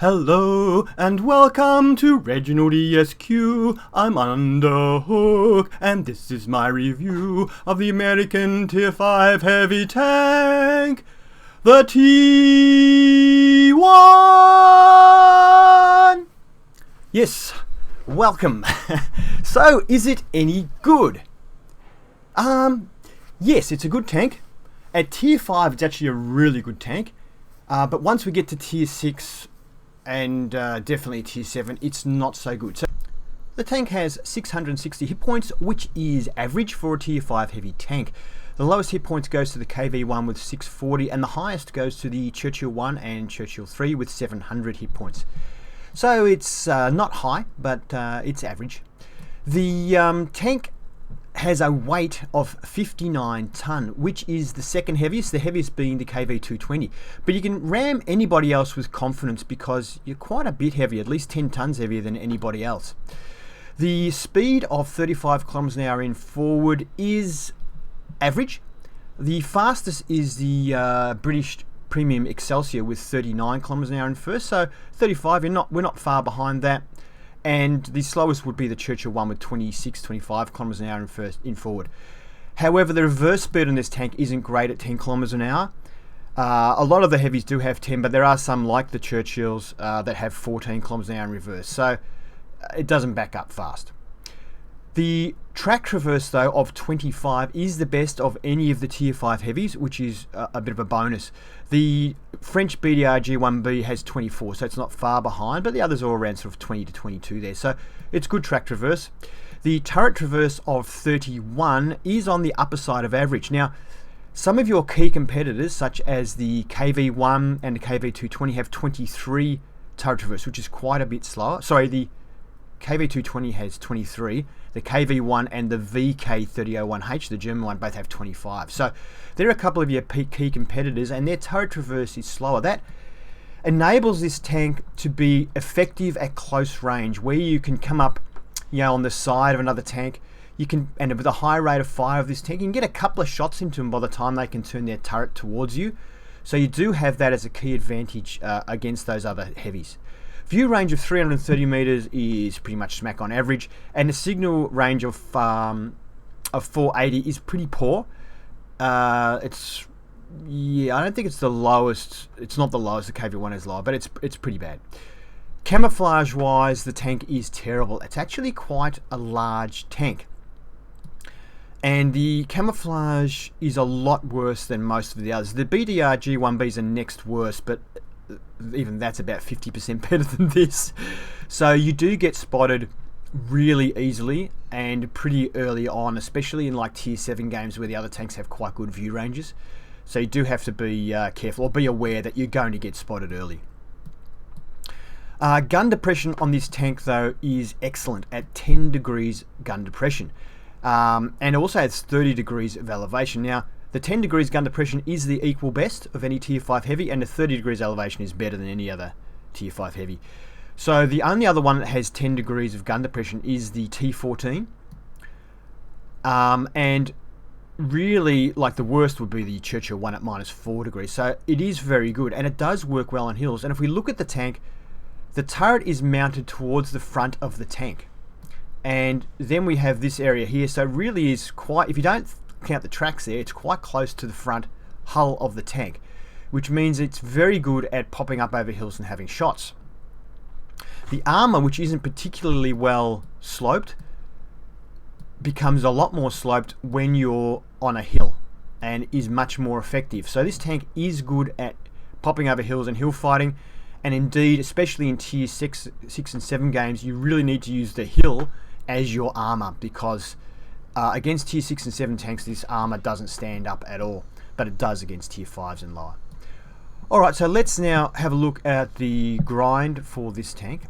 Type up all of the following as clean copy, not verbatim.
Hello and welcome to ReginaldESQ. I'm Underhook and this is my review of the American Tier 5 heavy tank, the T1. Yes, welcome. So, is it any good? Yes, it's a good tank. At Tier 5, it's actually a really good tank. But once we get to Tier 6, and definitely Tier 7, it's not so good. So the tank has 660 hit points, which is average for a Tier 5 heavy tank. The lowest hit points goes to the KV1 with 640, and the highest goes to the Churchill 1 and Churchill 3 with 700 hit points. So it's not high, but it's average. The tank has a weight of 59 ton, which is the second heaviest, the heaviest being the KV220. But you can ram anybody else with confidence because you're quite a bit heavier, at least 10 tons heavier than anybody else. The speed of 35 kilometers an hour in forward is average. The fastest is the British Premium Excelsior with 39 kilometers an hour in first, so 35, we're not far behind that. And the slowest would be the Churchill 1 with 25 kilometers an hour in forward. However, the reverse speed on this tank isn't great at 10 kilometers an hour. A lot of the heavies do have 10, but there are some like the Churchills that have 14 kilometers an hour in reverse, so it doesn't back up fast. The track traverse, though, of 25 is the best of any of the Tier 5 heavies, which is a bit of a bonus. The French BDR G1B has 24, so it's not far behind, but the others are all around sort of 20 to 22 there, so it's good track traverse. The turret traverse of 31 is on the upper side of average. Now, some of your key competitors, such as the KV1 and the KV220, have 23 turret traverse, which is quite a bit slower. Sorry, the KV220 has 23. The KV1 and the VK3001H, the German one, both have 25. So there are a couple of your key competitors, and their turret traverse is slower. That enables this tank to be effective at close range, where you can come up, on the side of another tank. You can, and with a high rate of fire of this tank, you can get a couple of shots into them by the time they can turn their turret towards you. So you do have that as a key advantage against those other heavies. View range of 330 meters is pretty much smack on average, and the signal range of 480 is pretty poor. I don't think it's the lowest. It's not the lowest. The KV1 is lower, but it's pretty bad. Camouflage wise, the tank is terrible. It's actually quite a large tank, and the camouflage is a lot worse than most of the others. The BDR G1Bs are next worst, but even that's about 50% better than this. So you do get spotted really easily and pretty early on, especially in like Tier 7 games where the other tanks have quite good view ranges. So you do have to be careful, or be aware that you're going to get spotted early. Gun depression on this tank, though, is excellent at 10 degrees gun depression. And also has 30 degrees of elevation. Now, the 10 degrees gun depression is the equal best of any Tier 5 heavy, and the 30 degrees elevation is better than any other Tier 5 heavy. So the only other one that has 10 degrees of gun depression is the T14. And really, like, the worst would be the Churchill 1 at -4 degrees. So it is very good, and it does work well on hills. And if we look at the tank, the turret is mounted towards the front of the tank. And then we have this area here, so it really is quite, if you don't count the tracks there, it's quite close to the front hull of the tank, which means it's very good at popping up over hills and having shots. The armor, which isn't particularly well sloped, becomes a lot more sloped when you're on a hill and is much more effective. So this tank is good at popping over hills and hill fighting, and indeed, especially in Tier 6 and 7 games, you really need to use the hill as your armor, because against Tier 6 and 7 tanks, this armor doesn't stand up at all, but it does against Tier 5s and lower. Alright, so let's now have a look at the grind for this tank.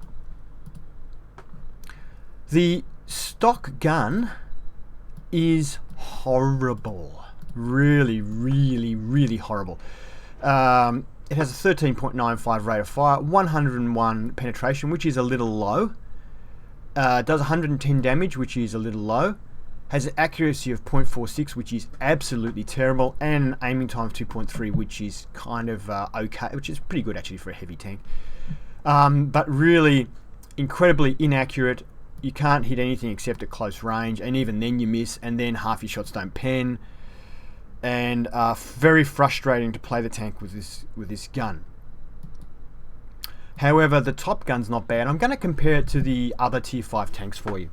The stock gun is horrible. Really, really, really horrible. It has a 13.95 rate of fire, 101 penetration, which is a little low. Does 110 damage, which is a little low. Has an accuracy of 0.46, which is absolutely terrible, and an aiming time of 2.3, which is kind of okay, which is pretty good actually for a heavy tank. but really incredibly inaccurate. You can't hit anything except at close range, and even then you miss, and then half your shots don't pen, and very frustrating to play the tank with this gun. However, the top gun's not bad. I'm going to compare it to the other tier 5 tanks for you.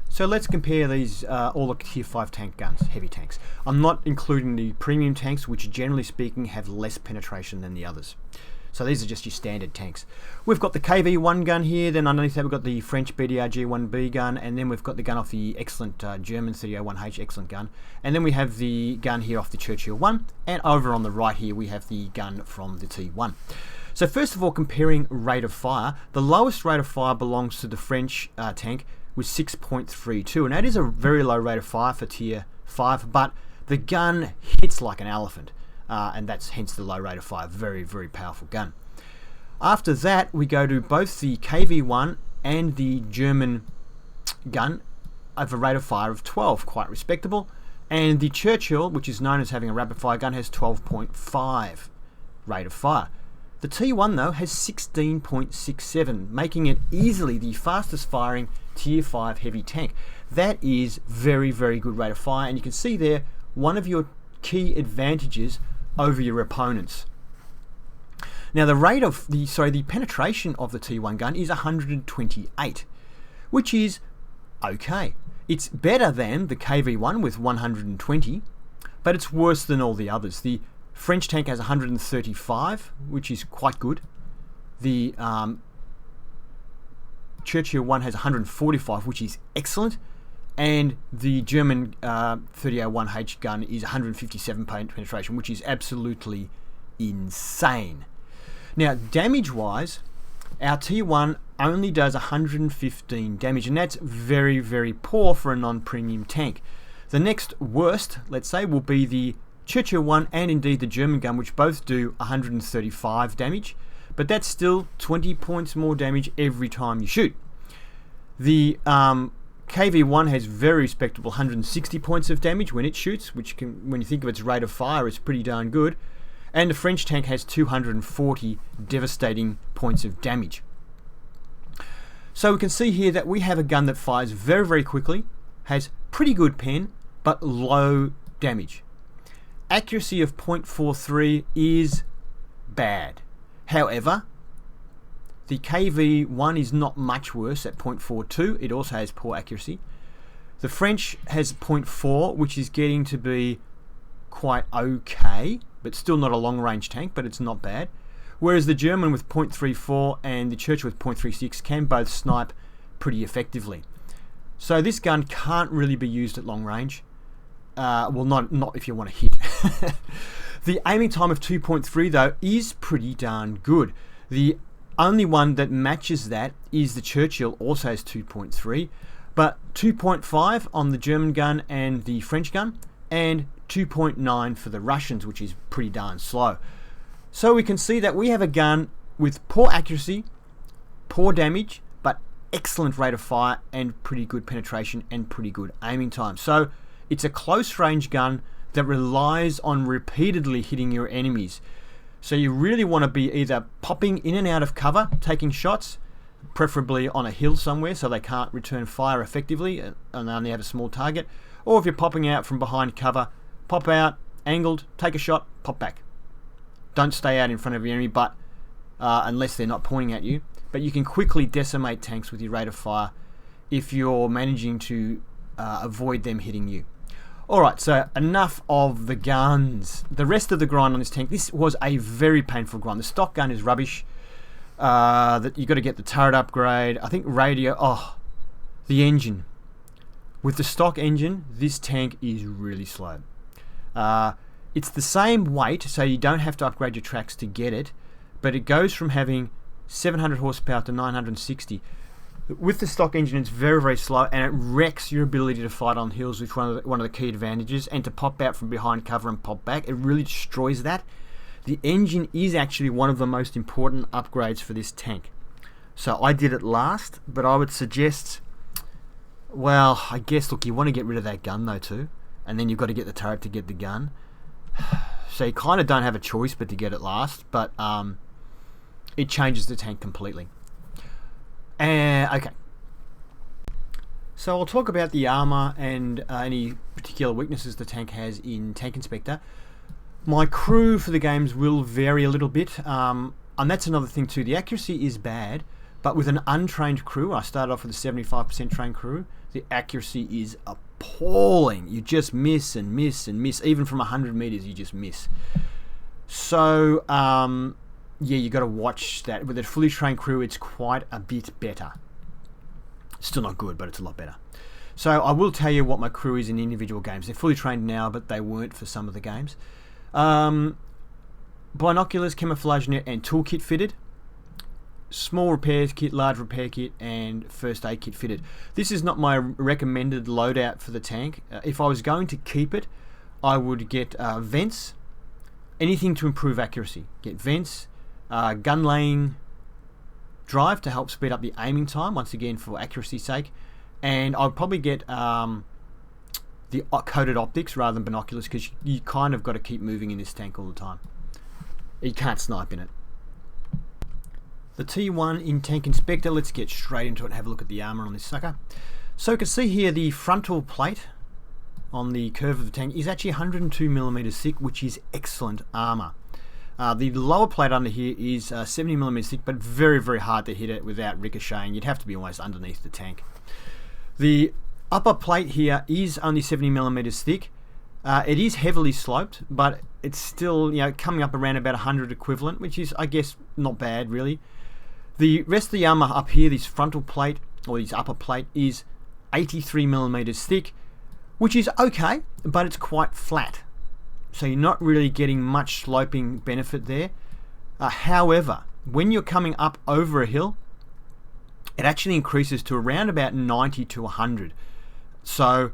So let's compare these all the tier 5 tank guns, heavy tanks. I'm not including the premium tanks, which generally speaking have less penetration than the others. So these are just your standard tanks. We've got the KV-1 gun here, then underneath that we've got the French BDRG-1B gun, and then we've got the gun off the excellent German 3001H, excellent gun. And then we have the gun here off the Churchill 1, and over on the right here we have the gun from the T1. So first of all, comparing rate of fire, the lowest rate of fire belongs to the French tank with 6.32, and that is a very low rate of fire for tier 5, but the gun hits like an elephant. And that's hence the low rate of fire. Very, very powerful gun. After that, we go to both the KV-1 and the German gun of a rate of fire of 12, quite respectable. And the Churchill, which is known as having a rapid fire gun, has 12.5 rate of fire. The T1 though has 16.67, making it easily the fastest firing tier 5 heavy tank. That is very, very good rate of fire, and you can see there one of your key advantages over your opponents. Now the rate of the penetration of the T1 gun is 128, which is okay. It's better than the KV-1 with 120, but it's worse than all the others. The French tank has 135, which is quite good. The Churchill 1 has 145, which is excellent. And the German 3001H gun is 157 penetration, which is absolutely insane. Now, damage-wise, our T1 only does 115 damage, and that's very, very poor for a non-premium tank. The next worst, let's say, will be the Churchill 1 and indeed the German gun, which both do 135 damage, but that's still 20 points more damage every time you shoot. The KV-1 has very respectable 160 points of damage when it shoots, which can, when you think of its rate of fire, is pretty darn good. And the French tank has 240 devastating points of damage. So we can see here that we have a gun that fires very, very quickly, has pretty good pen, but low damage. Accuracy of 0.43 is bad. However, the KV-1 is not much worse at 0.42. It also has poor accuracy. The French has 0.4, which is getting to be quite okay, but still not a long-range tank, but it's not bad. Whereas the German with 0.34 and the Churchill with 0.36 can both snipe pretty effectively. So this gun can't really be used at long range. Well, not if you want to hit. The aiming time of 2.3 though is pretty darn good. The only one that matches that is the Churchill, also has 2.3, but 2.5 on the German gun and the French gun, and 2.9 for the Russians, which is pretty darn slow. So we can see that we have a gun with poor accuracy, poor damage, but excellent rate of fire and pretty good penetration and pretty good aiming time. So it's a close range gun that relies on repeatedly hitting your enemies. So you really want to be either popping in and out of cover, taking shots, preferably on a hill somewhere so they can't return fire effectively and they only have a small target. Or if you're popping out from behind cover, pop out, angled, take a shot, pop back. Don't stay out in front of your enemy, but unless they're not pointing at you. But you can quickly decimate tanks with your rate of fire if you're managing to avoid them hitting you. Alright, so enough of the guns. The rest of the grind on this tank, this was a very painful grind. The stock gun is rubbish. That you got to get the turret upgrade. I think radio, the engine. With the stock engine, this tank is really slow. It's the same weight, so you don't have to upgrade your tracks to get it, but it goes from having 700 horsepower to 960. With the stock engine, it's very, very slow, and it wrecks your ability to fight on hills, which is one of the key advantages, and to pop out from behind cover and pop back. It really destroys that. The engine is actually one of the most important upgrades for this tank. So I did it last, but I would suggest, well, I guess, look, you want to get rid of that gun though too, and then you've got to get the turret to get the gun. So you kind of don't have a choice but to get it last, but it changes the tank completely. Okay. So I'll talk about the armor and any particular weaknesses the tank has in Tank Inspector. My crew for the games will vary a little bit, and that's another thing too. The accuracy is bad, but with an untrained crew, I started off with a 75% trained crew, the accuracy is appalling. You just miss and miss and miss. Even from 100 meters, you just miss. So, yeah, you got to watch that. With a fully trained crew, it's quite a bit better. Still not good, but it's a lot better. So I will tell you what my crew is in individual games. They're fully trained now, but they weren't for some of the games. Binoculars, camouflage net, and toolkit fitted. Small repair kit, large repair kit, and first aid kit fitted. This is not my recommended loadout for the tank. If I was going to keep it, I would get vents, anything to improve accuracy. Get vents, gun laying drive to help speed up the aiming time, once again for accuracy's sake, and I'd probably get the coated optics rather than binoculars, because you kind of got to keep moving in this tank all the time. You can't snipe in it. The T1 in Tank Inspector, let's get straight into it and have a look at the armor on this sucker. So you can see here the frontal plate on the curve of the tank is actually 102mm thick, which is excellent armor. The lower plate under here is 70mm thick, but very, very hard to hit it without ricocheting. You'd have to be almost underneath the tank. The upper plate here is only 70mm thick. It is heavily sloped, but it's still, you know, coming up around about 100 equivalent, which is, I guess, not bad really. The rest of the armor up here, this frontal plate or this upper plate, is 83mm thick, which is okay, but it's quite flat. So you're not really getting much sloping benefit there. However, when you're coming up over a hill, it actually increases to around about 90 to 100. So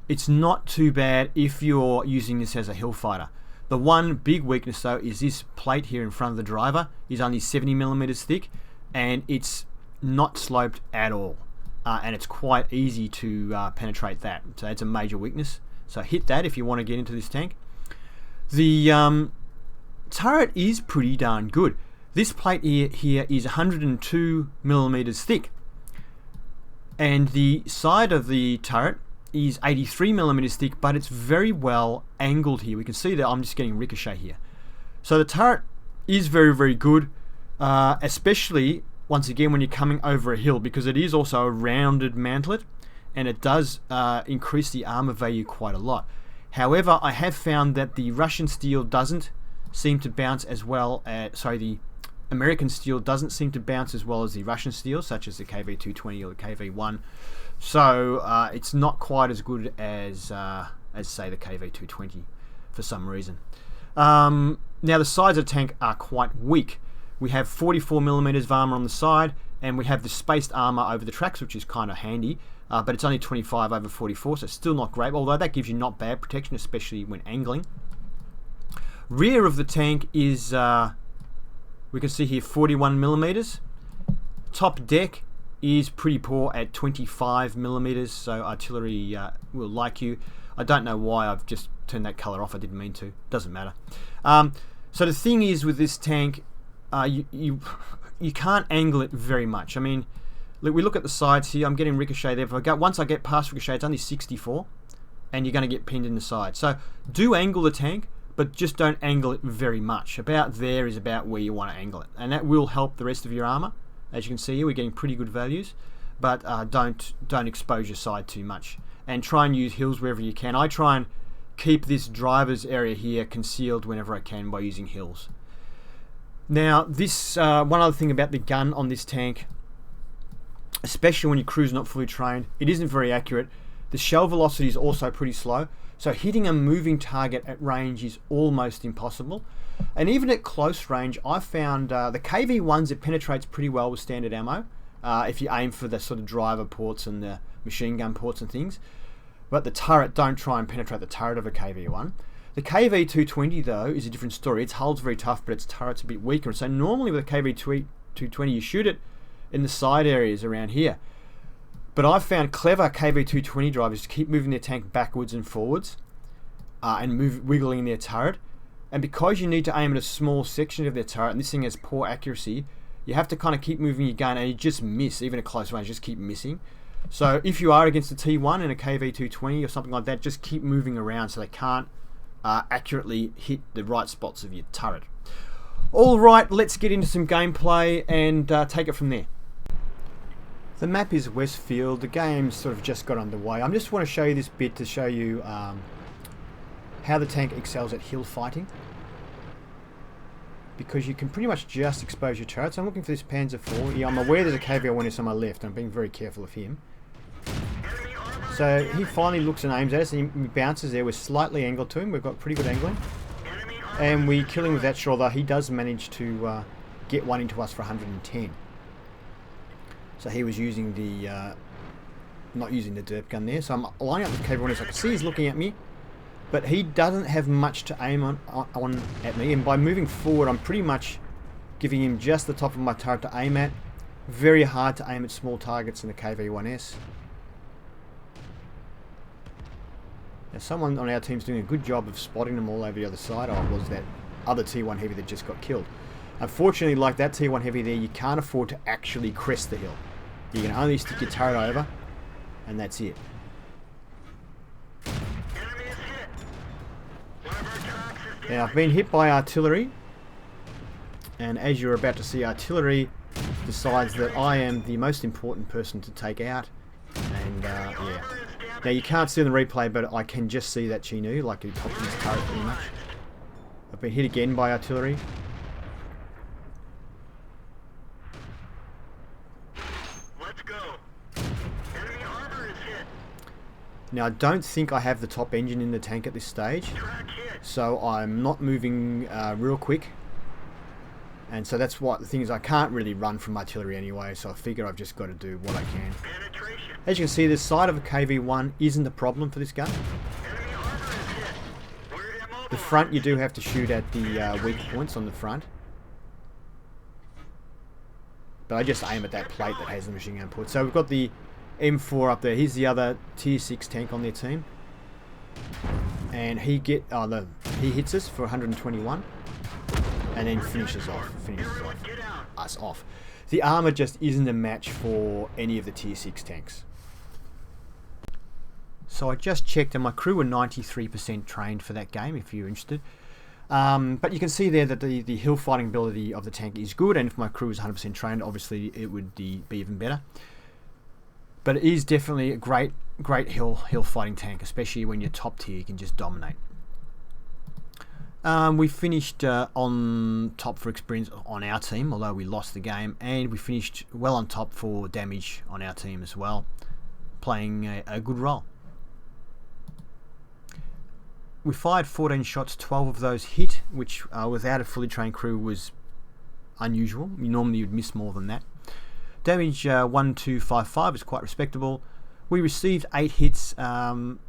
it's not too bad if you're using this as a hill fighter. The one big weakness though is this plate here in front of the driver is only 70mm thick, and it's not sloped at all. And it's quite easy to penetrate that. So that's a major weakness. So hit that if you want to get into this tank. The turret is pretty darn good. This plate here is 102mm thick, and the side of the turret is 83mm thick, but it's very well angled here. We can see that I'm just getting ricochet here. So the turret is very, very good, especially once again when you're coming over a hill, because it is also a rounded mantlet, and it does increase the armor value quite a lot. However, I have found that the Russian steel doesn't seem to bounce as well as, the American steel doesn't seem to bounce as well as the Russian steel, such as the KV220 or the KV1. So it's not quite as good as say the KV220 for some reason. Now the sides of the tank are quite weak. We have 44mm of armor on the side, and we have the spaced armor over the tracks, which is kind of handy. But it's only 25 over 44, so it's still not great, although that gives you not bad protection, especially when angling. Rear of the tank is, we can see here, 41mm. Top deck is pretty poor at 25mm, so artillery will like you. I don't know why I've just turned that colour off, I didn't mean to, doesn't matter. So the thing is with this tank, you can't angle it very much. I mean, we look at the sides here, I'm getting ricochet there. Once I get past ricochet, it's only 64, and you're going to get pinned in the side. So do angle the tank, but just don't angle it very much. About there is about where you want to angle it, and that will help the rest of your armor. As you can see here, we're getting pretty good values, but don't expose your side too much, and try and use hills wherever you can. I try and keep this driver's area here concealed whenever I can by using hills. Now this one other thing about the gun on this tank, especially when your crew's not fully trained, it isn't very accurate. The shell velocity is also pretty slow, so hitting a moving target at range is almost impossible. And even at close range, I found the KV1s, it penetrates pretty well with standard ammo, if you aim for the sort of driver ports and the machine gun ports and things. But the turret, don't try and penetrate the turret of a KV1. The KV220 though is a different story. Its hull's very tough, but its turret's a bit weaker. So normally with a KV220 you shoot it in the side areas around here. But I've found clever KV220 drivers to keep moving their tank backwards and forwards and wiggling their turret. And because you need to aim at a small section of their turret, and this thing has poor accuracy, You have to kind of keep moving your gun, and you just miss, even at close range, just keep missing. So if you are against a T1 in a KV-220 or something like that, just keep moving around so they can't accurately hit the right spots of your turret. Alright, let's get into some gameplay and take it from there. The map is Westfield. The game's sort of just got underway. I just want to show you this bit to show you how the tank excels at hill fighting. Because you can pretty much just expose your turrets. I'm looking for this Panzer IV. Yeah, I'm aware there's a KV-1S on my left, and I'm being very careful of him. So he finally looks and aims at us, and he bounces there. We're slightly angled to him. We've got pretty good angling. And we kill him with that shot, although he does manage to get one into us for 110. So he was using the, not using the derp gun there. So I'm lining up the KV-1S. I can see he's looking at me. But he doesn't have much to aim on at me, and by moving forward I'm pretty much giving him just the top of my turret to aim at. Very hard to aim at small targets in the KV-1S. Now someone on our team's doing a good job of spotting them all over the other side. Oh, it was that other T1 Heavy that just got killed. Unfortunately, like that T1 Heavy there, you can't afford to actually crest the hill. You can only stick your turret over, and that's it. Now I've been hit by artillery, and as you're about to see, artillery decides that I am the most important person to take out, and yeah. Now you can't see in the replay, but I can just see that Chinu, like he popped in his turret pretty much. I've been hit again by artillery. Let's go. Enemy armor is hit. Now I don't think I have the top engine in the tank at this stage. So I'm not moving real quick, and so that's what the thing is. I can't really run from artillery anyway, so I figure I've just got to do what I can. As you can see, the side of a KV-1 isn't a problem for this gun. The front you do have to shoot at the weak points on the front, but I just aim at that plate that has the machine gun port. So we've got the M4 up there. Here's the other tier 6 tank on their team. And he hits us for 121, and then finishes us off. The armor just isn't a match for any of the tier 6 tanks. So I just checked, and my crew were 93% trained for that game, if you're interested. But you can see there that the hill fighting ability of the tank is good, and if my crew is 100% trained, obviously it would be even better. But it is definitely a great hill fighting tank, especially when you're top tier. You can just dominate. We finished on top for experience on our team, although we lost the game, and we finished well on top for damage on our team as well, playing a good role. We fired 14 shots, 12 of those hit, which without a fully trained crew was unusual. Normally you'd miss more than that. Damage 1255 is quite respectable. We received 8 hits.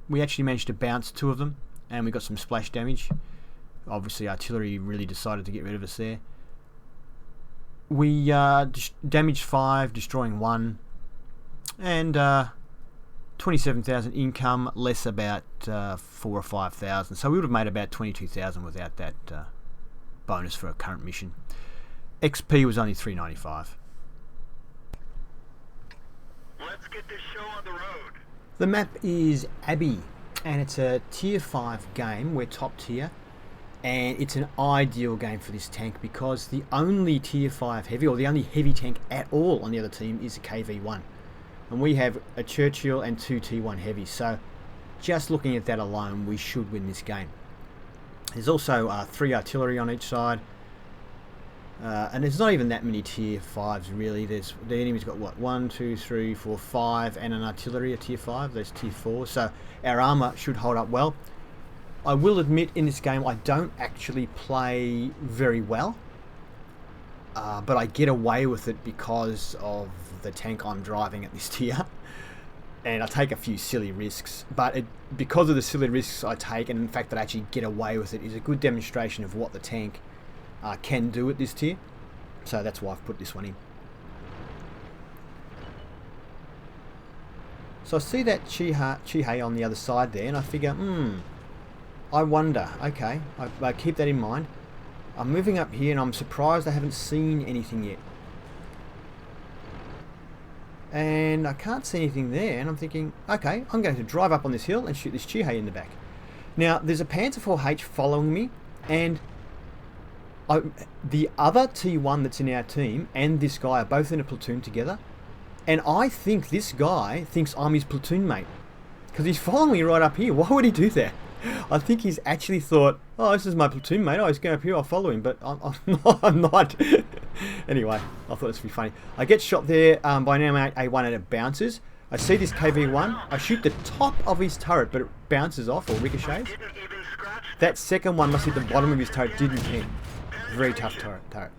We actually managed to bounce 2 of them, and we got some splash damage. Obviously artillery really decided to get rid of us there. We damaged 5, destroying 1, and 27,000 income, less about 4 or 5,000. So we would have made about 22,000 without that bonus for a current mission. XP was only 395. Let's get this show on the road. The map is Abbey, and it's a tier 5 game. We're top tier, and it's an ideal game for this tank because the only tier 5 heavy, or the only heavy tank at all on the other team, is a KV-1. And we have a Churchill and 2 T1 heavies, so just looking at that alone, we should win this game. There's also 3 artillery on each side, and there's not even that many tier 5s really. The enemy's got what, 1, 2, 3, 4, 5, and an artillery, a tier 5. There's tier 4, so our armor should hold up well. I will admit in this game I don't actually play very well, but I get away with it because of the tank I'm driving at this tier, and I take a few silly risks, but because of the silly risks I take, and in fact that I actually get away with it, is a good demonstration of what the tank can do at this tier. So that's why I've put this one in. So I see that Chihei on the other side there, and I figure, I wonder, okay, I keep that in mind. I'm moving up here, and I'm surprised I haven't seen anything yet. and I can't see anything there, and I'm thinking, okay, I'm going to drive up on this hill and shoot this Chihei in the back. Now, there's a Panzer 4H following me, and the other T1 that's in our team and this guy are both in a platoon together, and I think this guy thinks I'm his platoon mate, because he's following me right up here. Why would he do that? I think he's actually thought, oh, this is my platoon mate, oh, he's going up here, I'll follow him, but I'm not. Anyway, I thought this would be funny. I get shot there by an A1 and it bounces. I see this KV-1, I shoot the top of his turret, but it bounces off or ricochets. That second one must hit the bottom of his turret, didn't hit. Very tough turret.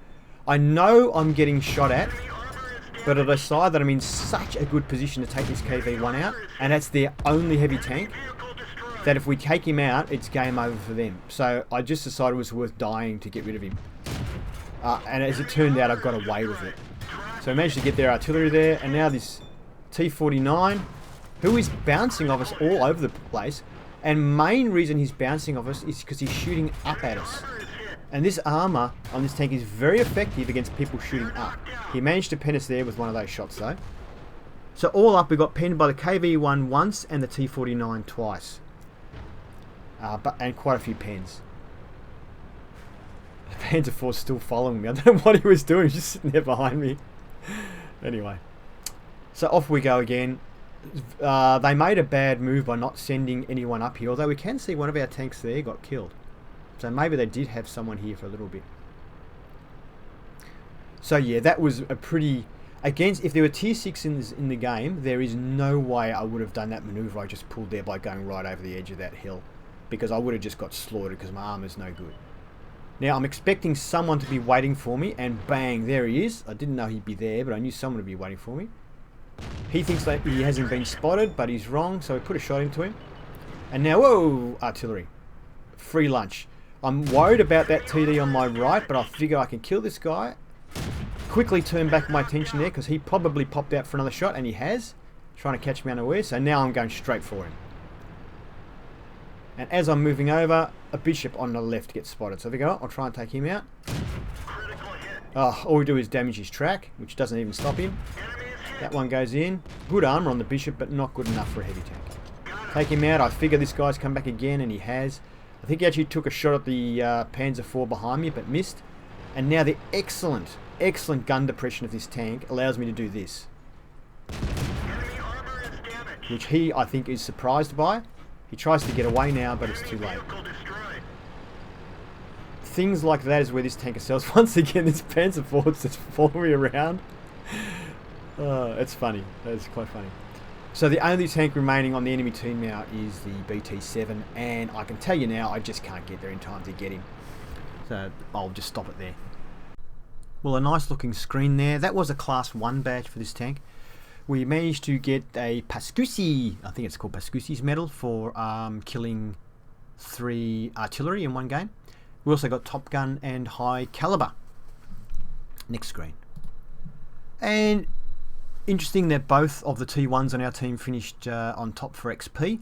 I know I'm getting shot at, but I decide that I'm in such a good position to take this KV-1 out, and that's their only heavy tank, that if we take him out, it's game over for them. So I just decided it was worth dying to get rid of him. And as it turned out, I got away with it. So I managed to get their artillery there, and now this T-49, who is bouncing off us all over the place, and main reason he's bouncing off us is because he's shooting up at us. And this armor on this tank is very effective against people shooting up. He managed to pen us there with one of those shots though. So all up, we got penned by the KV-1 once and the T-49 twice. And quite a few pens. The Panzer IV's still following me. I don't know what he was doing, he's just sitting there behind me. Anyway. So off we go again. They made a bad move by not sending anyone up here, although we can see one of our tanks there got killed. So maybe they did have someone here for a little bit. So yeah, that was a pretty... Against, if there were tier 6 in the game, there is no way I would have done that maneuver I just pulled there by going right over the edge of that hill. Because I would have just got slaughtered because my armor's no good. Now I'm expecting someone to be waiting for me, and bang, there he is. I didn't know he'd be there, but I knew someone would be waiting for me. He thinks that he hasn't been spotted, but he's wrong, so we put a shot into him. And now, whoa, artillery. Free lunch. I'm worried about that TD on my right, but I figure I can kill this guy. Quickly turn back my attention there, because he probably popped out for another shot, and he has. Trying to catch me unaware, so now I'm going straight for him. And as I'm moving over, a bishop on the left gets spotted. So there we go, I'll try and take him out. Oh, all we do is damage his track, which doesn't even stop him. That one goes in. Good armor on the bishop, but not good enough for a heavy tank. Take him out. I figure this guy's come back again, and he has. I think he actually took a shot at the Panzer IV behind me, but missed. And now the excellent gun depression of this tank allows me to do this. Which he, I think, is surprised by. He tries to get away now, but it's too late. Things like that is where this tank excels. Once again, this Panzer IV's just following me around. It's funny. It's quite funny. So the only tank remaining on the enemy team now is the BT-7, and I can tell you now, I just can't get there in time to get him. So I'll just stop it there. Well, a nice looking screen there. That was a Class 1 badge for this tank. We managed to get a Pascusi, I think it's called Pascusi's medal, for killing 3 artillery in one game. We also got Top Gun and High Caliber. Next screen. And interesting that both of the T1s on our team finished on top for XP,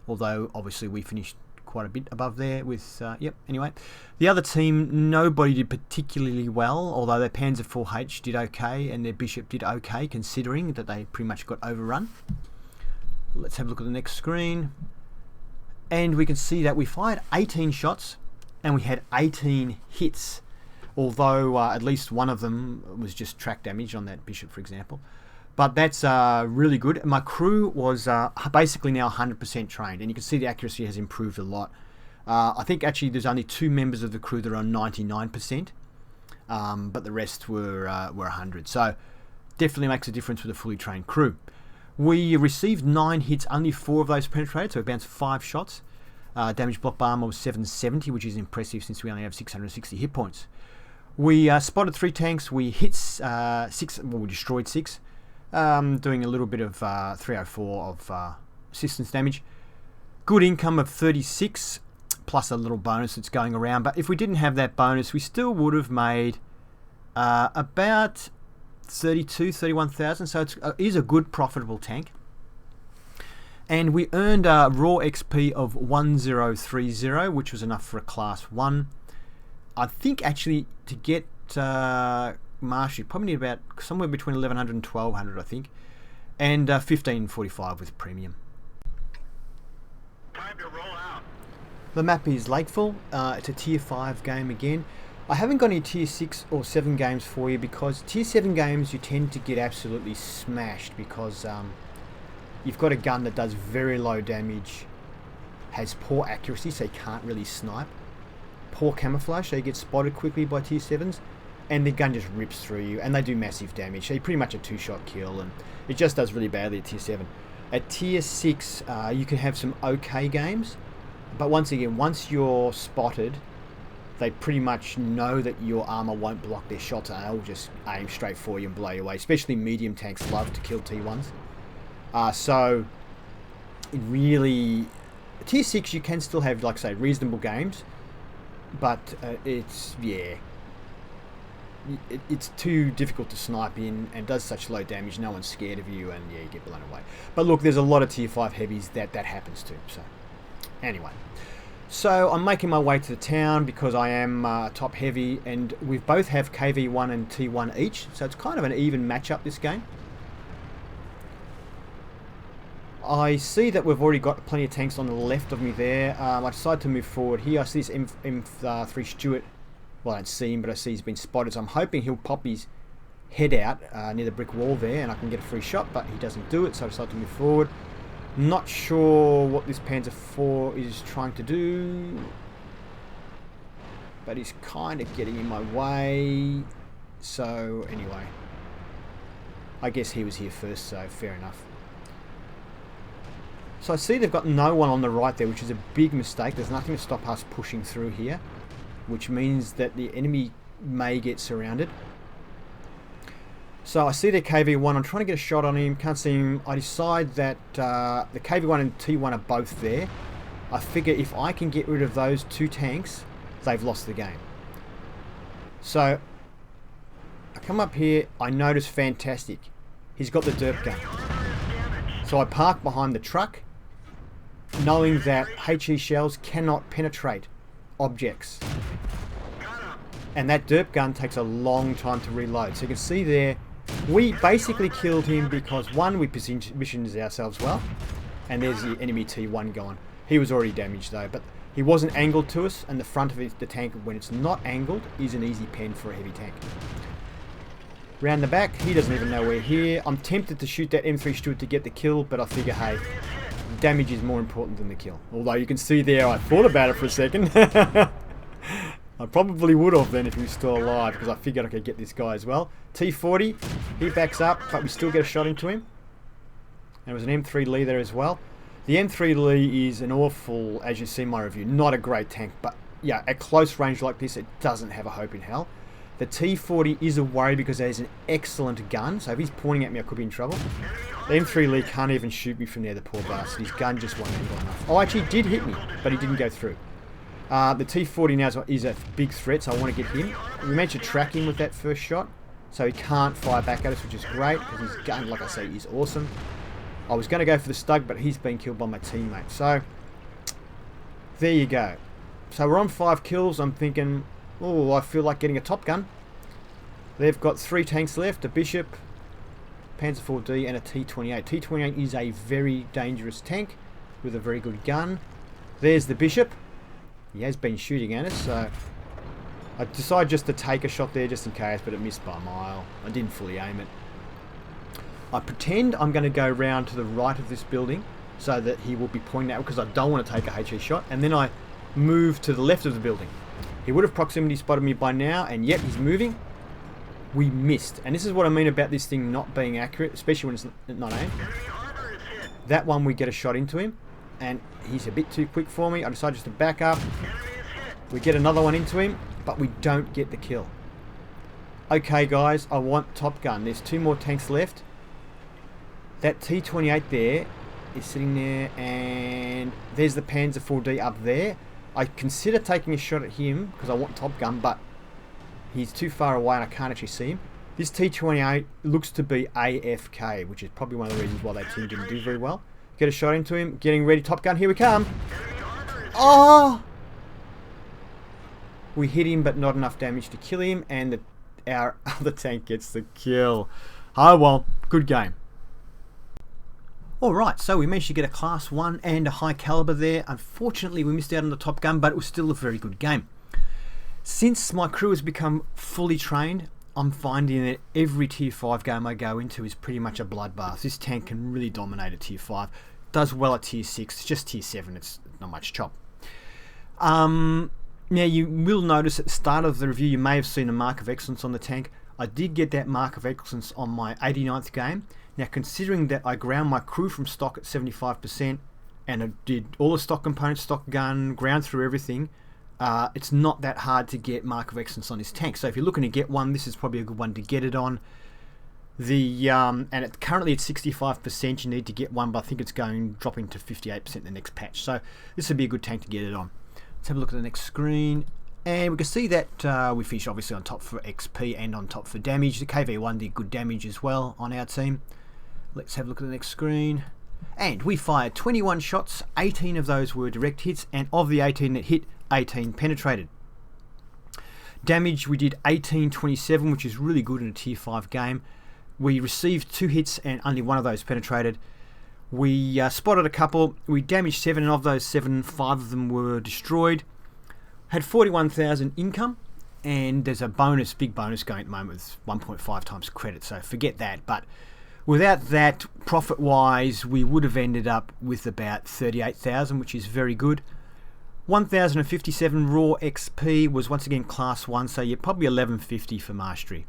although obviously we finished quite a bit above there with, yep, anyway. The other team, nobody did particularly well, although their Panzer 4H did okay and their Bishop did okay, considering that they pretty much got overrun. Let's have a look at the next screen. And we can see that we fired 18 shots and we had 18 hits, although at least one of them was just track damage on that Bishop, for example. But that's really good. My crew was basically now 100% trained, and you can see the accuracy has improved a lot. I think actually there's only 2 members of the crew that are on 99%, but the rest were 100. So definitely makes a difference with a fully trained crew. We received 9 hits, only 4 of those penetrated, so we bounced 5 shots. Damage block armor was 770, which is impressive since we only have 660 hit points. We spotted 3 tanks. We hit 6. Well, we destroyed 6. Doing a little bit of 304 of assistance damage. Good income of 36, plus a little bonus that's going around. But if we didn't have that bonus, we still would have made about 31,000. So it is a good, profitable tank. And we earned a raw XP of 1030, which was enough for a Class 1. I think actually to get... Marsh, you probably need about somewhere between 1100 and 1200, I think. and 1545 with premium. Time to roll out. The map is Lakeville. It's a tier 5 game again. I haven't got any tier 6 or 7 games for you because tier 7 games you tend to get absolutely smashed because you've got a gun that does very low damage, has poor accuracy so you can't really snipe, poor camouflage so you get spotted quickly by tier 7s, and the gun just rips through you and they do massive damage, so you're pretty much a 2-shot kill, and it just does really badly at tier 7. At tier 6 you can have some okay games, but once again, once you're spotted, they pretty much know that your armor won't block their shots and they'll just aim straight for you and blow you away. Especially medium tanks love to kill T1s. So, it really... Tier 6 you can still have, like I say, reasonable games, but it's, yeah... It's too difficult to snipe in and does such low damage, no one's scared of you, and yeah, you get blown away. But look, there's a lot of tier 5 heavies that happens to, so... Anyway. So I'm making my way to the town because I am top heavy, and we both have KV1 and T1 each, so it's kind of an even matchup this game. I see that we've already got plenty of tanks on the left of me there. I decide to move forward here. I see this M3 Stuart. Well, I don't see him, but I see he's been spotted, so I'm hoping he'll pop his head out near the brick wall there and I can get a free shot, but he doesn't do it, so I decide to move forward. Not sure what this Panzer IV is trying to do, but he's kind of getting in my way. So anyway, I guess he was here first, so fair enough. So I see they've got no one on the right there, which is a big mistake. There's nothing to stop us pushing through here, which means that the enemy may get surrounded. So I see their KV1, I'm trying to get a shot on him, can't see him. I decide that the KV1 and T1 are both there. I figure if I can get rid of those 2 tanks, they've lost the game. So I come up here, I notice fantastic. He's got the derp gun. So I park behind the truck, knowing that HE shells cannot penetrate objects. And that derp gun takes a long time to reload. So you can see there, we basically killed him because, one, we positioned ourselves well, and there's the enemy T1 gone. He was already damaged though, but he wasn't angled to us, and the front of the tank, when it's not angled, is an easy pen for a heavy tank. Round the back, he doesn't even know we're here. I'm tempted to shoot that M3 Stuart to get the kill, but I figure, hey, damage is more important than the kill. Although you can see there, I thought about it for a second. I probably would have then if he was still alive, because I figured I could get this guy as well. T40, he backs up, but we still get a shot into him. There was an M3 Lee there as well. The M3 Lee is an awful, as you see in my review, not a great tank, but yeah, at close range like this, it doesn't have a hope in hell. The T40 is a worry because it is an excellent gun, so if he's pointing at me, I could be in trouble. The M3 Lee can't even shoot me from there, the poor bastard. His gun just won't angle enough. Oh, actually, he did hit me, but he didn't go through. The T40 now is a big threat, so I want to get him. We managed to track him with that first shot, so he can't fire back at us, which is great, because his gun, like I say, is awesome. I was going to go for the Stug, but he's been killed by my teammate. So, there you go. So we're on 5 kills. I'm thinking, oh, I feel like getting a Top Gun. They've got 3 tanks left, a Bishop, Panzer IV-D, and a T-28. T-28 is a very dangerous tank with a very good gun. There's the Bishop. He has been shooting at us, so I decided just to take a shot there just in case, but it missed by a mile. I didn't fully aim it. I pretend I'm going to go round to the right of this building so that he will be pointing out, because I don't want to take a HE shot, and then I move to the left of the building. He would have proximity spotted me by now, and yet he's moving. We missed, and this is what I mean about this thing not being accurate, especially when it's not aimed. That one we get a shot into him, and he's a bit too quick for me. I decide just to back up. We get another one into him, but we don't get the kill. Okay guys, I want Top Gun. There's 2 more tanks left. That T-28 there is sitting there, and there's the Panzer IV-D up there. I consider taking a shot at him because I want Top Gun, but he's too far away and I can't actually see him. This T-28 looks to be AFK, which is probably one of the reasons why that team didn't do very well. Get a shot into him, getting ready, Top Gun, here we come. Oh! We hit him, but not enough damage to kill him, and our other tank gets the kill. Oh well, good game. Alright, so we managed to get a Class 1 and a high caliber there. Unfortunately, we missed out on the Top Gun, but it was still a very good game. Since my crew has become fully trained, I'm finding that every Tier 5 game I go into is pretty much a bloodbath. This tank can really dominate at Tier 5. Does well at Tier 6, it's just Tier 7, it's not much chop. Now you will notice at the start of the review you may have seen a Mark of Excellence on the tank. I did get that Mark of Excellence on my 89th game. Now considering that I ground my crew from stock at 75% and I did all the stock components, stock gun, ground through everything, it's not that hard to get Mark of Excellence on this tank. So if you're looking to get one, this is probably a good one to get it on. Currently at 65% you need to get one, but I think it's dropping to 58% in the next patch. So this would be a good tank to get it on. Let's have a look at the next screen. And we can see that we finished obviously on top for XP and on top for damage. The KV1 did good damage as well on our team. Let's have a look at the next screen. And we fired 21 shots, 18 of those were direct hits, and of the 18 that hit, 18 penetrated. Damage, we did 1827, which is really good in a Tier 5 game. We received 2 hits and only one of those penetrated. We spotted a couple, we damaged 7, and of those 7, 5 of them were destroyed. Had 41,000 income, and there's a bonus, big bonus going at the moment with 1.5 times credit, so forget that. But without that, profit-wise, we would have ended up with about 38,000, which is very good. 1,057 raw XP was once again Class 1, so you're probably 1150 for Mastery.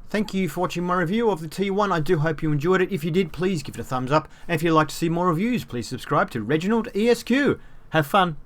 Thank you for watching my review of the T1. I do hope you enjoyed it. If you did, please give it a thumbs up. And if you'd like to see more reviews, please subscribe to ReginaldESQ. Have fun.